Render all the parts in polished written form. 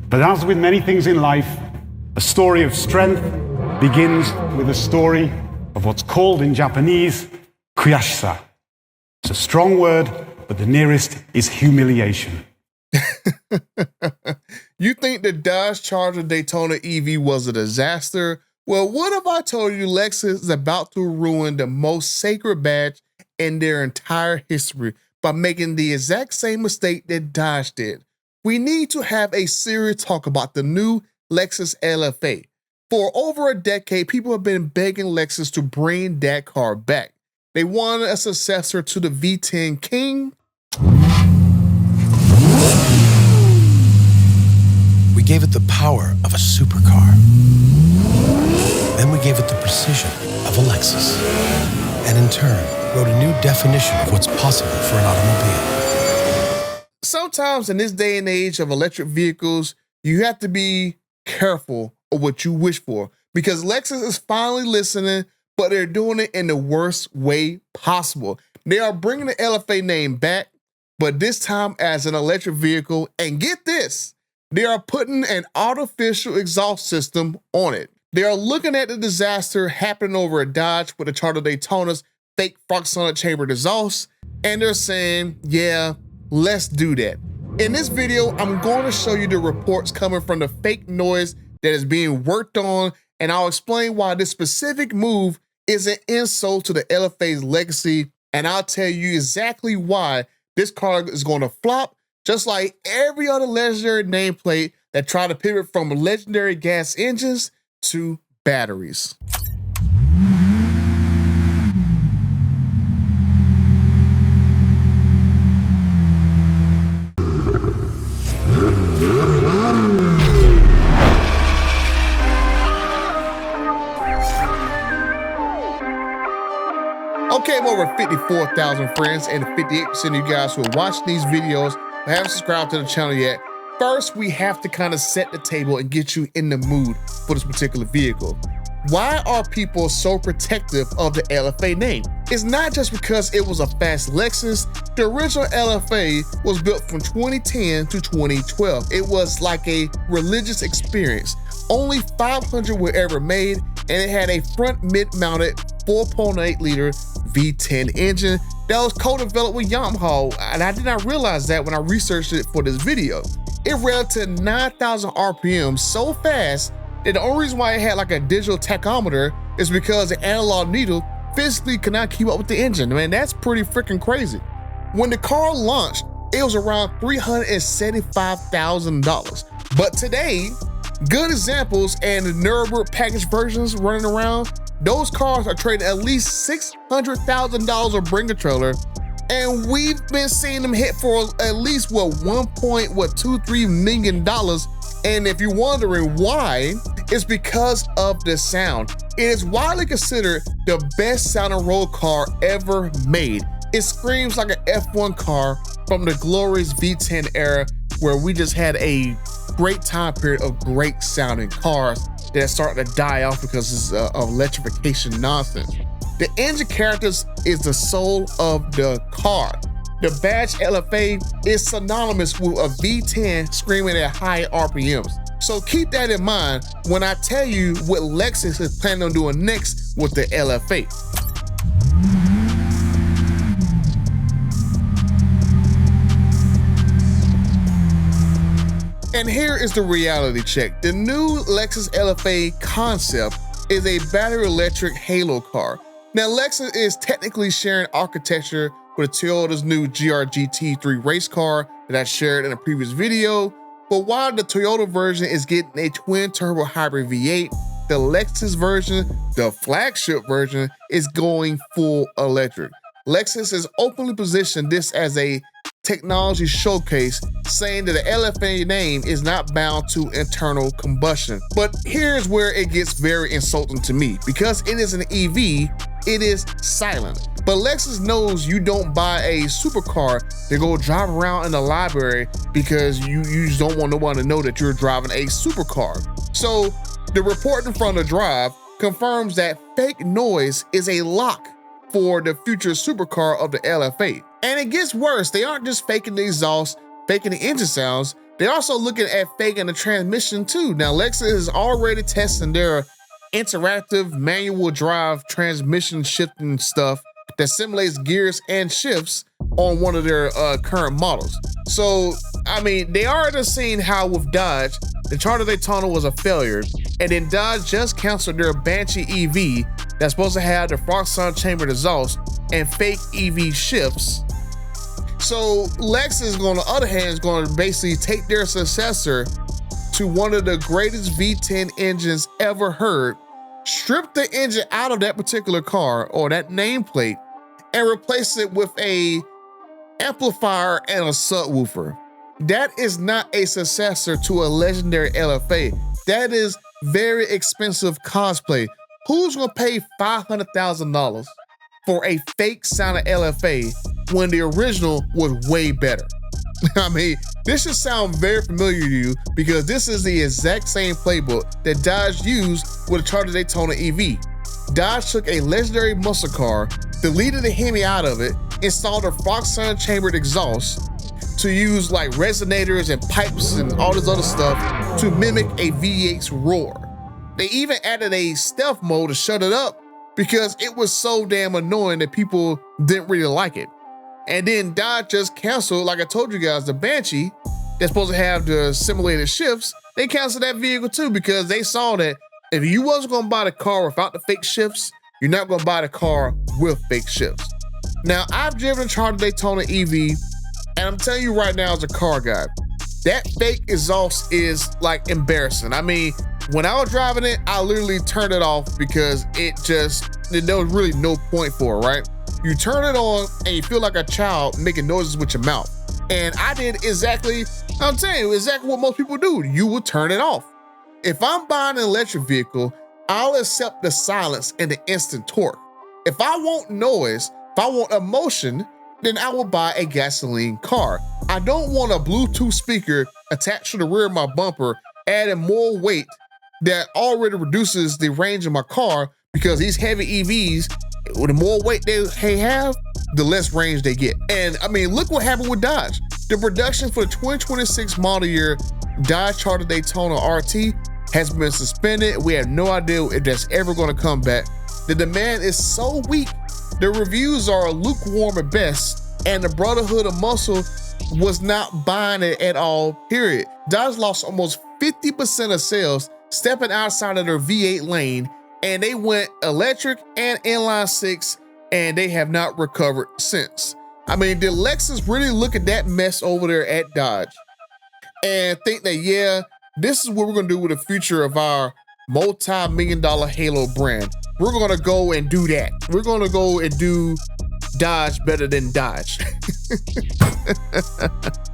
But as with many things in life, a story of strength begins with a story of what's called in Japanese, kuyashisa. It's a strong word, but the nearest is humiliation. You think the Dodge Charger Daytona EV was a disaster? Well, what if I told you Lexus is about to ruin the most sacred badge in their entire history by making the exact same mistake that Dodge did? We need to have a serious talk about the new Lexus LFA. For over a decade, people have been begging Lexus to bring that car back. They wanted a successor to the V10 King. We gave it the power of a supercar. Then we gave it the precision of a Lexus. And in turn, wrote a new definition of what's possible for an automobile. Sometimes in this day and age of electric vehicles, you have to be careful of what you wish for, because Lexus is finally listening, but they're doing it in the worst way possible. They are bringing the LFA name back, but this time as an electric vehicle, and get this, they are putting an artificial exhaust system on it. They are looking at the disaster happening over at Dodge with the Charger Daytona's fake Fratzonic chambered exhaust, and they're saying, yeah, let's do that. In this video, I'm going to show you the reports coming from the fake noise that is being worked on, and I'll explain why this specific move is an insult to the LFA's legacy, and I'll tell you exactly why this car is going to flop, just like every other legendary nameplate that tried to pivot from legendary gas engines to batteries. Okay, I'm over 54,000 friends, and 58% of you guys who are watching these videos haven't subscribed to the channel yet. First, we have to kind of set the table and get you in the mood for this particular vehicle. Why are people so protective of the LFA name? It's not just because it was a fast Lexus. The original LFA was built from 2010 to 2012. It was like a religious experience. Only 500 were ever made, and it had a front mid-mounted 4.8 liter V10 engine that was co-developed with Yamaha, and I did not realize that when I researched it for this video. It revved to 9,000 RPM so fast that the only reason why it had like a digital tachometer is because the analog needle physically could not keep up with the engine. Man, that's pretty freaking crazy. When the car launched, it was around $375,000. But today, good examples and the Nuremberg package versions running around, those cars are trading at least $600,000 a bringer trailer, and we've been seeing them hit for at least $1.23 million. And if you're wondering why, it's because of the sound. It is widely considered the best sounding road car ever made. It screams like an F1 car from the glorious V10 era, where we just had a great time period of great sounding cars that are starting to die off because of electrification nonsense. The engine characters is the soul of the car. The badge LFA is synonymous with a V10 screaming at high RPMs. So keep that in mind when I tell you what Lexus is planning on doing next with the LFA. And here is the reality check. The new Lexus LFA concept is a battery electric halo car. Now, Lexus is technically sharing architecture with Toyota's new GR GT3 race car that I shared in a previous video. But while the Toyota version is getting a twin turbo hybrid V8, the Lexus version, the flagship version, is going full electric. Lexus has openly positioned this as a technology showcase, saying that the LFA name is not bound to internal combustion. But here's where it gets very insulting to me. Because it is an EV, it is silent. But Lexus knows you don't buy a supercar to go drive around in the library because you just don't want nobody to know that you're driving a supercar. So the reporting from the drive confirms that fake noise is a lock for the future supercar of the LFA. And it gets worse. They aren't just faking the exhaust, faking the engine sounds. They're also looking at faking the transmission too. Now, Lexus is already testing their interactive manual drive transmission shifting stuff that simulates gears and shifts on one of their current models. So, I mean, they already seen how with Dodge, the Charger Daytona was a failure, and then Dodge just canceled their Banshee EV that's supposed to have the Fratzonic chambered exhaust and fake EV shifts. So Lexus, on the other hand, is going to basically take their successor to one of the greatest V10 engines ever heard, strip the engine out of that particular car or that nameplate, and replace it with a amplifier and a subwoofer. That is not a successor to a legendary LFA. That is very expensive cosplay. Who's gonna pay $500,000 for a fake sounding LFA when the original was way better? I mean, this should sound very familiar to you because this is the exact same playbook that Dodge used with the Charger Daytona EV. Dodge took a legendary muscle car, deleted the Hemi out of it, installed a Fratzonic chambered exhaust to use like resonators and pipes and all this other stuff to mimic a V8's roar. They even added a stealth mode to shut it up because it was so damn annoying that people didn't really like it. And then Dodge just canceled, like I told you guys, the Banshee that's supposed to have the simulated shifts. They canceled that vehicle too because they saw that if you wasn't gonna buy the car without the fake shifts, you're not gonna buy the car with fake shifts. Now, I've driven a Charger Daytona EV, and I'm telling you right now as a car guy, that fake exhaust is like embarrassing. I mean, when I was driving it, I literally turned it off because there was really no point for it, right? You turn it on and you feel like a child making noises with your mouth. And I did I'm telling you, exactly what most people do. You will turn it off. If I'm buying an electric vehicle, I'll accept the silence and the instant torque. If I want noise, if I want emotion, then I will buy a gasoline car. I don't want a Bluetooth speaker attached to the rear of my bumper, adding more weight that already reduces the range of my car because these heavy EVs, the more weight they have, the less range they get. And I mean, look what happened with Dodge. The production for the 2026 model year Dodge Charger Daytona RT has been suspended. We have no idea if that's ever going to come back. The demand is so weak. The reviews are lukewarm at best, and the Brotherhood of Muscle was not buying it at all, period. Dodge lost almost 50% of sales, stepping outside of their V8 lane, and they went electric and inline six, and they have not recovered since. I mean, did Lexus really look at that mess over there at Dodge and think that, yeah, this is what we're gonna do with the future of our multi-million-dollar Halo brand? We're gonna go and do that. We're gonna go and do Dodge better than Dodge.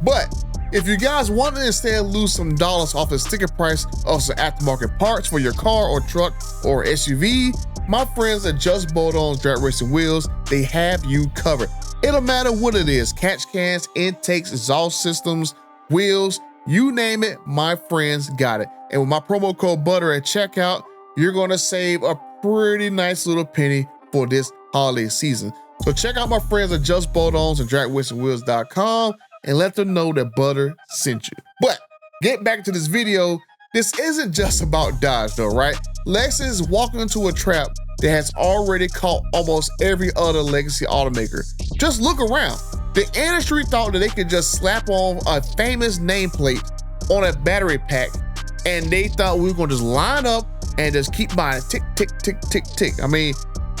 But if you guys want to instead lose some dollars off the sticker price of some aftermarket parts for your car or truck or SUV, my friends at Just Bolt-On's Drag Racing Wheels, they have you covered. It don't matter what it is, catch cans, intakes, exhaust systems, wheels, you name it, my friends got it. And with my promo code BUTTER at checkout, you're gonna save a pretty nice little penny for this holiday season. So check out my friends at Just Bolt-Ons and DragRacingWheels.com and let them know that Butter sent you. But get back to this video. This isn't just about Dodge though, right? Lexus is walking into a trap that has already caught almost every other legacy automaker. Just look around. The industry thought that they could just slap on a famous nameplate on a battery pack, and they thought we were gonna just line up and just keep buying tick, tick, tick, tick, tick. I mean,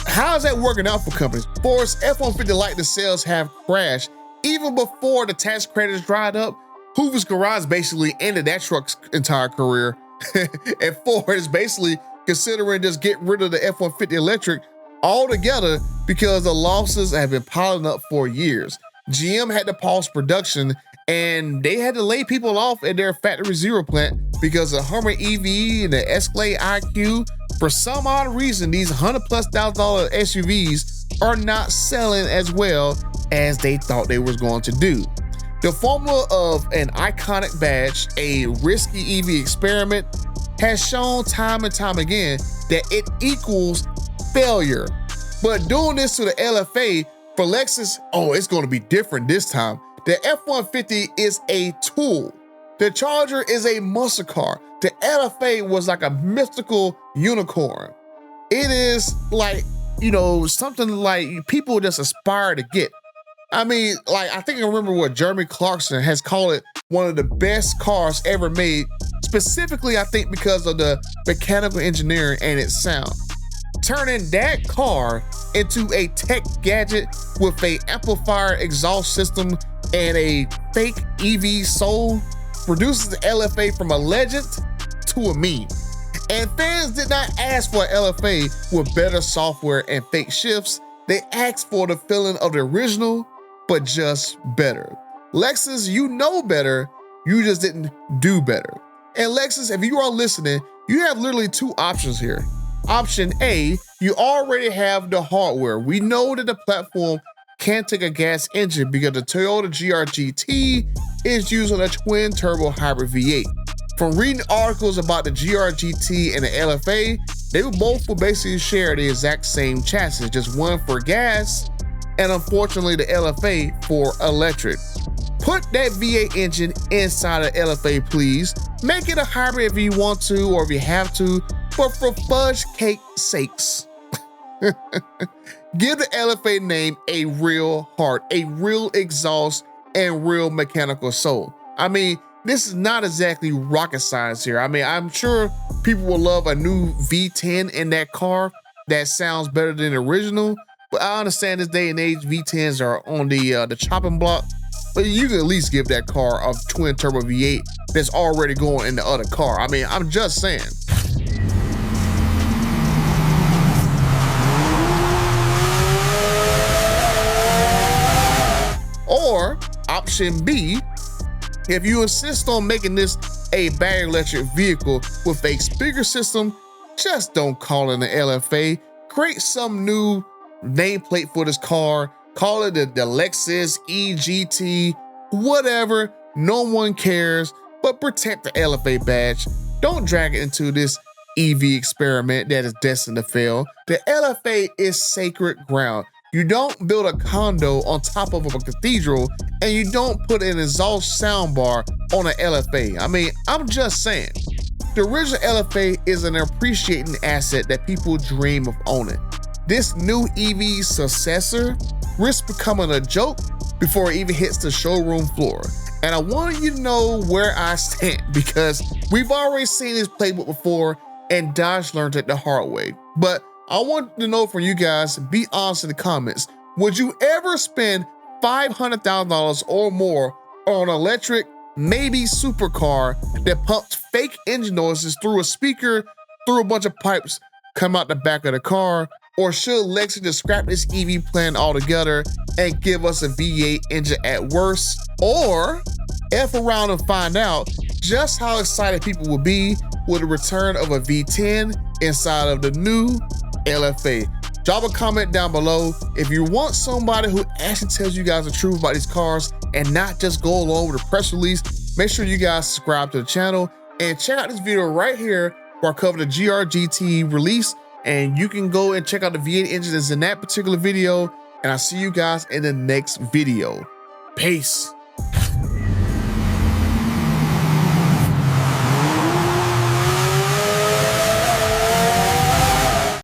how is that working out for companies? For its F-150 Lightning sales have crashed even before the tax credits dried up. Hoover's Garage basically ended that truck's entire career. And Ford is basically considering just getting rid of the F-150 Electric altogether because the losses have been piling up for years. GM had to pause production and they had to lay people off at their Factory Zero plant because the Hummer EV and the Escalade IQ, for some odd reason, these $100,000+ SUVs are not selling as well as they thought they was going to do. The formula of an iconic badge, a risky EV experiment, has shown time and time again that it equals failure. But doing this to the LFA for Lexus, oh, it's going to be different this time. The F-150 is a tool. The Charger is a muscle car. The LFA was like a mystical unicorn. It is like, you know, something like people just aspire to get. I mean, like, I think I remember what Jeremy Clarkson has called it one of the best cars ever made, specifically, I think, because of the mechanical engineering and its sound. Turning that car into a tech gadget with a amplifier exhaust system and a fake EV soul produces the LFA from a legend to a meme. And fans did not ask for an LFA with better software and fake shifts. They asked for the feeling of the original, but just better. Lexus, you know better, you just didn't do better. And Lexus, if you are listening, you have literally two options here. Option A, you already have the hardware. We know that the platform can't take a gas engine because the Toyota GR GT is using a twin turbo hybrid V8. From reading articles about the GR GT and the LFA, they will basically share the exact same chassis, just one for gas and unfortunately the LFA for electric. Put that V8 engine inside of LFA, please. Make it a hybrid if you want to or if you have to, but for fudge cake sakes, give the LFA name a real heart, a real exhaust, and real mechanical soul. I mean, this is not exactly rocket science here. I mean, I'm sure people will love a new V10 in that car that sounds better than the original, but I understand this day and age, V10s are on the chopping block. But you can at least give that car a twin turbo V8 that's already going in the other car. I mean, I'm just saying. Or option B, if you insist on making this a battery electric vehicle with a speaker system, just don't call it an LFA. Create some new nameplate for this car. Call it the Lexus EGT, whatever. No one cares, but protect the LFA badge. Don't drag it into this EV experiment that is destined to fail. The LFA is sacred ground. You don't build a condo on top of a cathedral, and you don't put an exhaust soundbar on an LFA. I mean, I'm just saying. The original LFA is an appreciating asset that people dream of owning. This new EV successor risks becoming a joke before it even hits the showroom floor. And I want you to know where I stand because we've already seen this playbook before and Dodge learned it the hard way. But I want to know from you guys, be honest in the comments, would you ever spend $500,000 or more on an electric, maybe supercar that pumps fake engine noises through a speaker, through a bunch of pipes, come out the back of the car? Or should Lexus just scrap this EV plan altogether and give us a V8 engine at worst? Or F around and find out just how excited people will be with the return of a V10 inside of the new LFA. Drop a comment down below if you want somebody who actually tells you guys the truth about these cars and not just go along with a press release. Make sure you guys subscribe to the channel and check out this video right here where I cover the GR GT release. And you can go and check out the V8 engine that's in that particular video. And I'll see you guys in the next video. Peace.